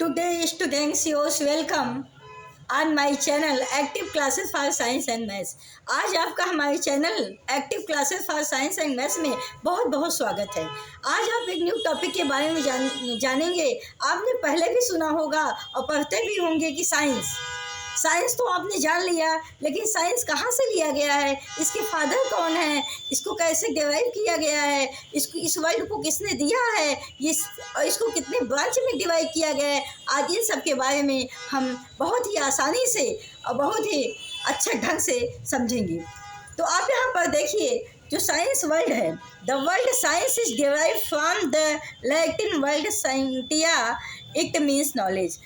today students yours welcome on my channel active classes for science and maths. आज आपका हमारे channel active classes for science and maths में बहुत बहुत स्वागत है। आज आप एक न्यू टॉपिक के बारे में जानेंगे। आपने पहले भी सुना होगा और पढ़ते भी होंगे कि साइंस तो आपने जान लिया, लेकिन साइंस कहाँ से लिया गया है, इसके फादर कौन है, इसको कैसे डिवाइड किया गया है, इस वर्ल्ड को किसने दिया है, इसको कितने ब्रांच में डिवाइड किया गया है। आज इन सब के बारे में हम बहुत ही आसानी से और बहुत ही अच्छे ढंग से समझेंगे। तो आप यहाँ पर देखिए, जो साइंस वर्ल्ड है, the world science is derived from the Latin world scientia, it means knowledge.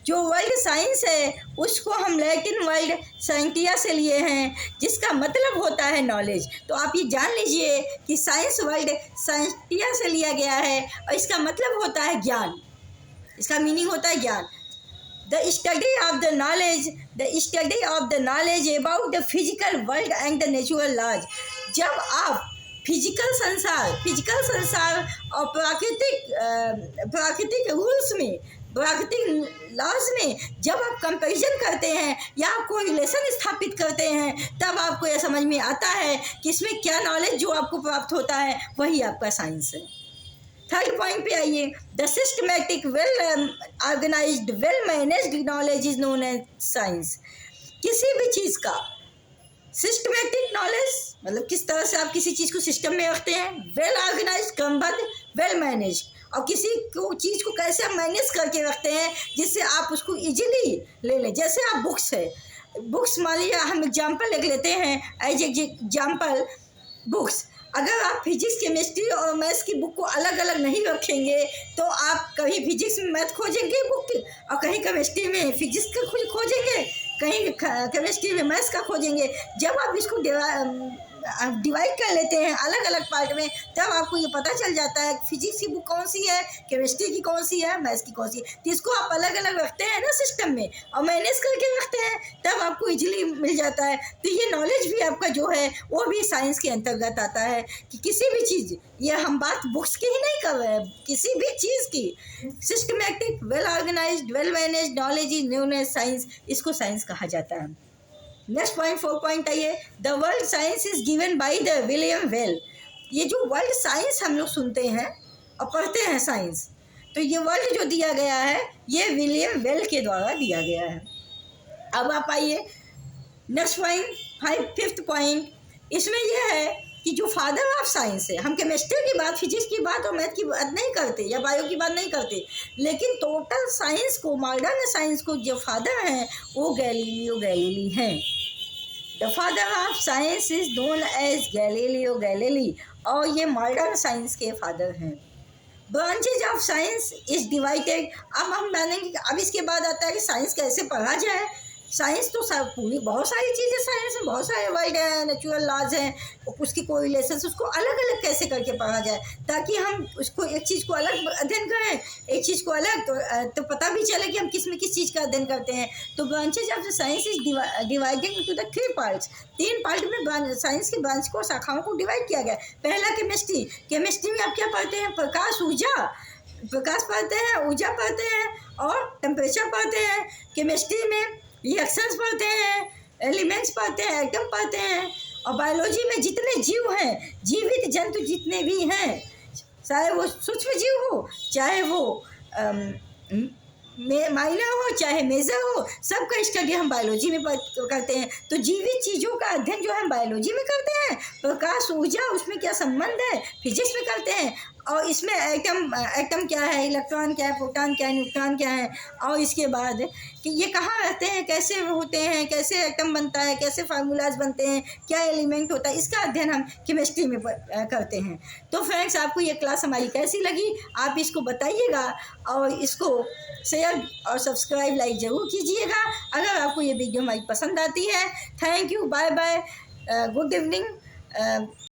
जो वर्ल्ड साइंस है उसको हम लैटिन वर्ल्ड साइंटिया से लिए हैं, जिसका मतलब होता है नॉलेज। तो आप ये जान लीजिए कि साइंस वर्ल्ड साइंटिया से लिया गया है और इसका मतलब होता है ज्ञान, इसका मीनिंग होता है ज्ञान। The study of the knowledge about the physical world and the natural laws. जब आप फिजिकल संसार और प्राकृतिक रूल्स में, प्राकृतिक लॉज में जब आप कंपैरिजन करते हैं या आप कोई रिलेशन स्थापित करते हैं, तब आपको यह समझ में आता है कि इसमें क्या नॉलेज जो आपको प्राप्त होता है वही आपका साइंस है। थर्ड पॉइंट पे आइए, the systematic well organised well managed knowledge is known as science. किसी भी चीज़ का सिस्टमैटिक नॉलेज मतलब किस तरह से आप किसी चीज़ को सिस्टम में रखते हैं, वेल ऑर्गेनाइज क्रमबद्ध, वेल मैनेज, और किसी को चीज़ को कैसे आप मैनेज करके रखते हैं जिससे आप उसको इजीली ले लें। जैसे आप बुक्स मान लीजिए, हम एग्जाम्पल लिख लेते हैं एज एग्जाम्पल बुक्स। अगर आप फिजिक्स केमिस्ट्री और मैथ्स की बुक को अलग अलग नहीं रखेंगे तो आप कहीं फिजिक्स में मैथ खोजेंगे बुक और कहीं केमिस्ट्री में फिजिक्स का खोजेंगे, कहीं केमिस्ट्री में मैथ्स का खोजेंगे। जब आप इसको डिवाइड कर लेते हैं अलग अलग पार्ट में, तब आपको ये पता चल जाता है फिजिक्स की बुक कौन सी है, केमिस्ट्री की कौन सी है, मैथ्स की कौन सी है। तो इसको आप अलग अलग रखते हैं ना सिस्टम में और मैनेज करके रखते हैं, तब आपको इजीली मिल जाता है। तो ये नॉलेज भी आपका जो है वो भी साइंस के अंतर्गत आता है कि किसी भी चीज़, ये हम बात बुक्स की ही नहीं कर रहे हैं, किसी भी चीज़ की systematic well organised well managed knowledge is known as science, इसको साइंस कहा जाता है। नेक्स्ट पॉइंट 4 पॉइंट आइए, the world science is given by the William Whewell. ये जो वर्ल्ड साइंस हम लोग सुनते हैं और पढ़ते हैं साइंस, तो ये वर्ल्ड जो दिया गया है ये विलियम वेल के द्वारा दिया गया है। अब आप आइए नेक्स्ट पॉइंट, 5th पॉइंट, इसमें यह है कि जो फादर ऑफ साइंस है, हम केमिस्ट्री की बात, फिजिक्स की बात और मैथ की बात नहीं करते या बायो की बात नहीं करते, लेकिन टोटल साइंस को, मॉडर्न साइंस को जो फादर हैं वो गैलीलियो गैलीली हैं। The father of science is known as Galileo Galilei, और ये मॉडर्न साइंस के फादर हैं। Branches of science is divided. अब हम मानेंगे, अब इसके बाद आता है कि साइंस कैसे पढ़ा जाए। साइंस तो सब पूरी बहुत सारी चीज़ें साइंस में, बहुत सारे वर्ल्ड हैं, नेचुरल लॉज हैं, उसकी कोई रिलेशन, उसको अलग अलग कैसे करके पढ़ा जाए ताकि हम उसको एक चीज़ को अलग अध्ययन करें, एक चीज़ को अलग, तो पता भी चले कि हम किस में किस चीज़ का अध्ययन करते हैं। तो branches of the science is divided into the 3 parts. 3 part में साइंस की ब्रांच को, शाखाओं को डिवाइड किया गया। पहला केमिस्ट्री। केमिस्ट्री में आप क्या पढ़ते हैं, प्रकाश पढ़ते हैं, ऊर्जा पढ़ते हैं और टेम्परेचर पढ़ते हैं। केमिस्ट्री में रिएक्शंस पढ़ते हैं, एलिमेंट्स पढ़ते हैं, एटम पढ़ते हैं। और बायोलॉजी में जितने जीव हैं, जीवित जंतु जितने भी हैं, चाहे वो सूक्ष्म जीव हो, चाहे वो माइनर हो, चाहे मेजर हो, सबका स्टडी हम बायोलॉजी में करते हैं। तो जीवित चीज़ों का अध्ययन जो हम बायोलॉजी में करते हैं, प्रकाश ऊर्जा उसमें क्या संबंध है, फिजिक्स में करते हैं। और इसमें एटम क्या है, इलेक्ट्रॉन क्या है, प्रोटॉन क्या है, न्यूट्रॉन क्या है, और इसके बाद कि ये कहाँ रहते हैं, कैसे होते हैं, कैसे एटम बनता है, कैसे फार्मूलाज बनते हैं, क्या एलिमेंट होता है, इसका अध्ययन हम केमिस्ट्री में करते हैं। तो फ्रेंड्स, आपको ये क्लास हमारी कैसी लगी, आप इसको बताइएगा और इसको शेयर और सब्सक्राइब लाइक ज़रूर कीजिएगा अगर आपको ये वीडियो हमारी पसंद आती है। Thank you, bye bye, good evening.